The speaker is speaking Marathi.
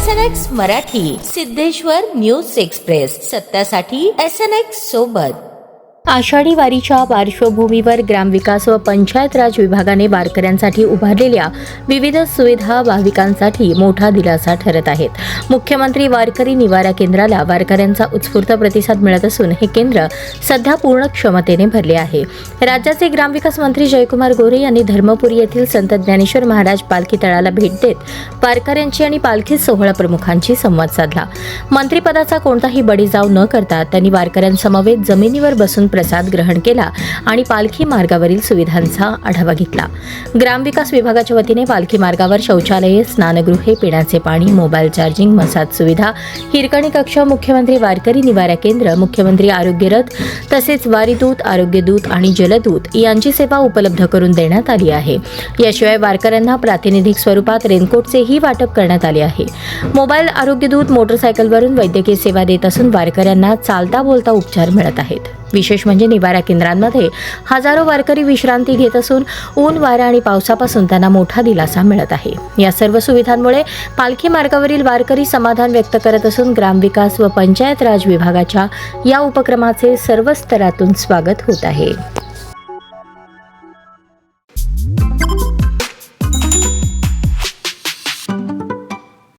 SNX Marathi, Siddheshwar news express, सत्यासाठी SNX सोबत। आषाढी वारीच्या पार्श्वभूमीवर ग्रामविकास व पंचायत राज विभागाने वारकऱ्यांसाठी उभारलेल्या विविध सुविधा भाविकांसाठी मोठा दिलासा ठरत आहेत। मुख्यमंत्री वारकरी निवारा केंद्राला वारकऱ्यांचा उत्स्फूर्त प्रतिसाद मिळत असून हे केंद्र सध्या पूर्ण क्षमतेने भरले आहे। राज्याचे ग्रामविकास मंत्री जयकुमार गोरे यांनी धर्मपुरी येथील संत ज्ञानेश्वर महाराज पालखी तळाला भेट देत वारकऱ्यांची आणि पालखी सोहळा प्रमुखांची संवाद साधला। मंत्रिपदाचा कोणताही बळीजाव न करता त्यांनी वारकऱ्यांसमवेत जमिनीवर बसून प्रसाद ग्रहण केला आणि पालखी मार्गावरील सुविधांचा आढावा घेतला। ग्रामविकास विभागाच्या वतीने पालखी मार्गावर शौचालये, स्नानगृहे, पिण्याचे पाणी, मोबाईल चार्जिंग, मसाज सुविधा, हिरकणी कक्ष, मुख्यमंत्री वारकरी निवारा केंद्र, मुख्यमंत्री आरोग्य रथ तसेच वारीदूत, आरोग्यदूत आणि जलदूत यांची सेवा उपलब्ध करून देण्यात आली आहे। याशिवाय वारकऱ्यांना प्रातिनिधिक स्वरूपात रेनकोटचेही वाटप करण्यात आले आहे। मोबाईल आरोग्यदूत मोटरसायकलवरून वैद्यकीय सेवा देत असून वारकऱ्यांना चालता बोलता उपचार मिळत आहेत। विशेष म्हणजे निवारा केंद्रांमध्ये हजारो वारकरी विश्रांती घेत असून ऊन, वारा आणि पावसापासून त्यांना मोठा दिलासा मिळत आहे। या सर्व सुविधांमुळे पालखी मार्गावरील वारकरी समाधान व्यक्त करत असून ग्रामविकास व पंचायत राज विभागाच्या या उपक्रमाचे सर्व स्तरातून स्वागत होत आहे।